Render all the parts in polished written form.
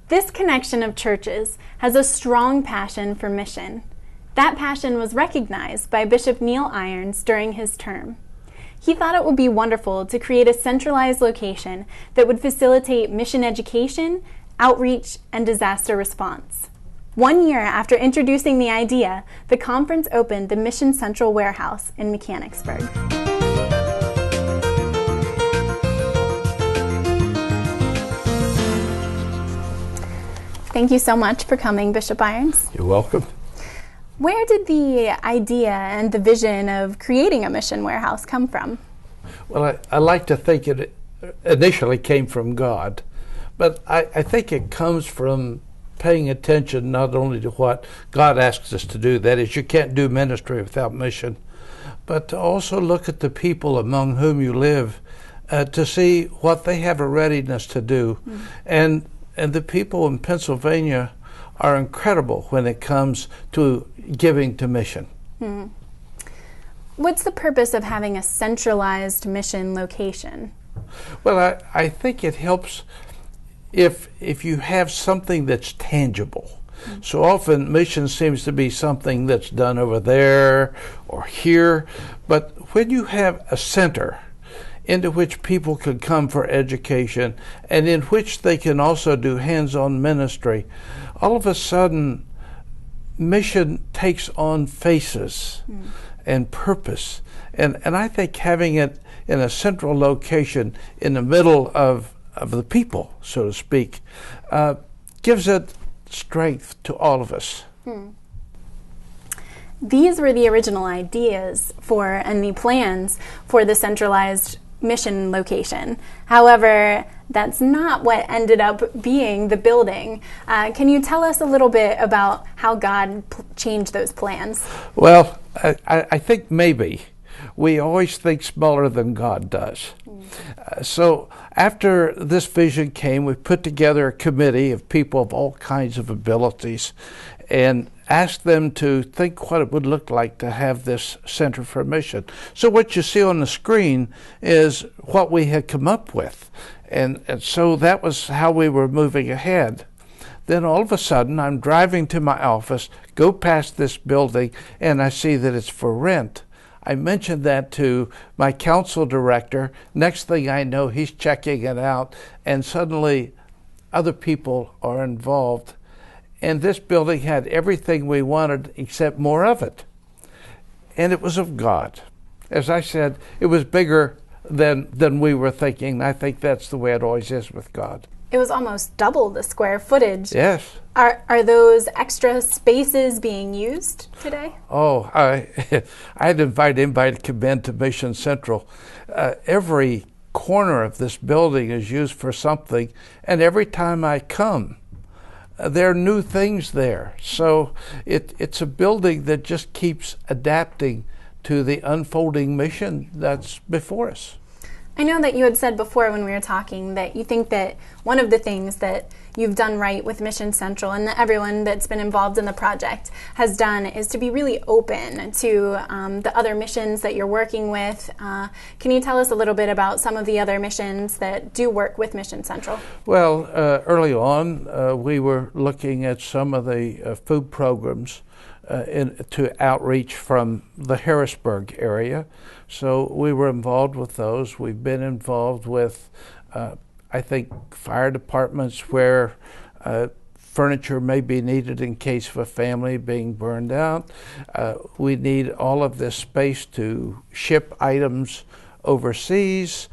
This connection of churches has a strong passion for mission. That passion was recognized by Bishop Neil Irons during his term. He thought it would be wonderful to create a centralized location that would facilitate mission education, outreach, and disaster response. 1 year after introducing the idea, the conference opened the Mission Central Warehouse in Mechanicsburg. Thank you so much for coming, Bishop Irons. You're welcome. Where did the idea and the vision of creating a mission warehouse come from? Well, I like to think it initially came from God, but I think it comes from paying attention not only to what God asks us to do, that is, you can't do ministry without mission, but to also look at the people among whom you live to see what they have a readiness to do. And the people in Pennsylvania are incredible when it comes to giving to mission. What's the purpose of having a centralized mission location? Well, I think it helps if you have something that's tangible. So often mission seems to be something that's done over there or here, but when you have a center into which people could come for education and in which they can also do hands-on ministry, all of a sudden mission takes on faces and purpose. And I think having it in a central location in the middle of the people, so to speak, gives it strength to all of us. These were the original ideas for and the plans for the centralized mission location. However, that's not what ended up being the building. Can you tell us a little bit about how God changed those plans? Well, I think maybe we always think smaller than God does. So after this vision came, we put together a committee of people of all kinds of abilities and asked them to think what it would look like to have this Center for Mission. So what you see on the screen is what we had come up with. And so that was how we were moving ahead. Then all of a sudden, I'm driving to my office, go past this building, and I see that it's for rent. I mentioned that to my council director. Next thing I know, he's checking it out, and suddenly other people are involved. And this building had everything we wanted except more of it. And it was of God. As I said, it was bigger than we were thinking. I think that's the way it always is with God. It was almost double the square footage. Yes. Are those extra spaces being used today? Oh, I'd invite anybody to come into Mission Central. Every corner of this building is used for something, and every time I come, there are new things there. So it's a building that just keeps adapting to the unfolding mission that's before us. I know that you had said before when we were talking that you think that one of the things that you've done right with Mission Central and that everyone that's been involved in the project has done is to be really open to the other missions that you're working with. Can you tell us a little bit about some of the other missions that do work with Mission Central? Well, early on, we were looking at some of the food programs to outreach from the Harrisburg area. So we were involved with those. We've been involved with, I think, fire departments where furniture may be needed in case of a family being burned out. We need all of this space to ship items overseas.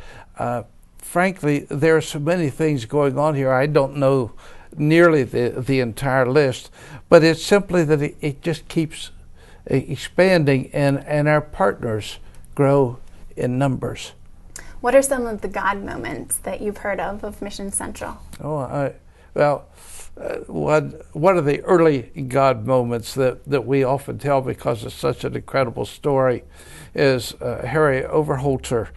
Frankly, there are so many things going on here. I don't know nearly the entire list, but it's simply that it just keeps expanding, and our partners grow in numbers. What are some of the God moments that you've heard of Mission Central? One of the early God moments that we often tell because it's such an incredible story is Harry Overholzer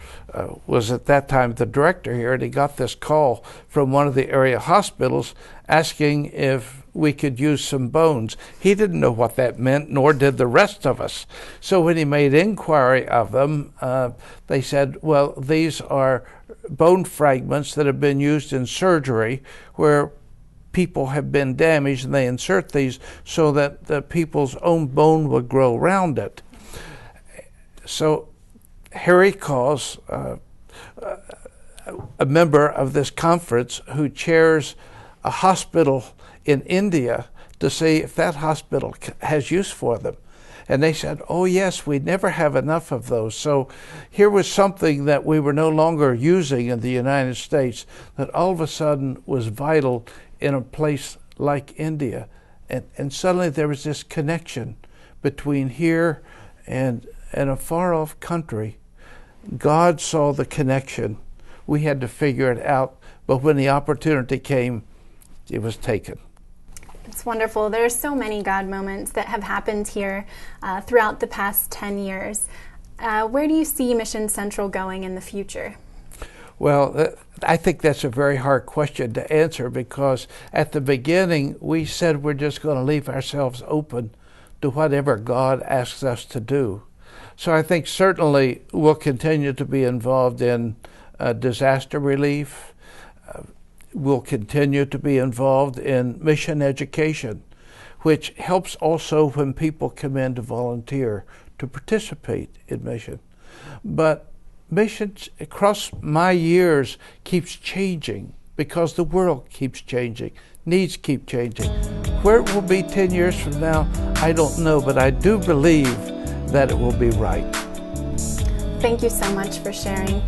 was at that time the director here, and he got this call from one of the area hospitals asking if we could use some bones. He didn't know what that meant, nor did the rest of us. So when he made inquiry of them, they said, well, these are bone fragments that have been used in surgery where people have been damaged, and they insert these so that the people's own bone would grow around it. So Harry calls a member of this conference who chairs a hospital in India to see if that hospital has use for them. And they said, oh yes, we never have enough of those. So here was something that we were no longer using in the United States that all of a sudden was vital in a place like India. And suddenly there was this connection between here and a far-off country. God saw the connection. We had to figure it out, but when the opportunity came, it was taken. It's wonderful. There are so many God moments that have happened here throughout the past 10 years. Where do you see Mission Central going in the future? Well, I think that's a very hard question to answer, because at the beginning we said we're just going to leave ourselves open to whatever God asks us to do. So I think certainly we'll continue to be involved in disaster relief. We'll continue to be involved in mission education, which helps also when people come in to volunteer to participate in mission. But missions across my years keeps changing because the world keeps changing, needs keep changing. Where it will be 10 years from now, I don't know, but I do believe that it will be right. Thank you so much for sharing.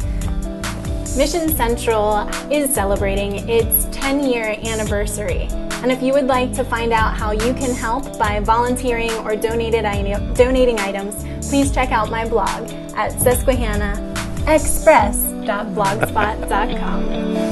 Mission Central is celebrating its 10-year anniversary. And if you would like to find out how you can help by volunteering or donating items, please check out my blog at Susquehana Xpress.blogspot.com.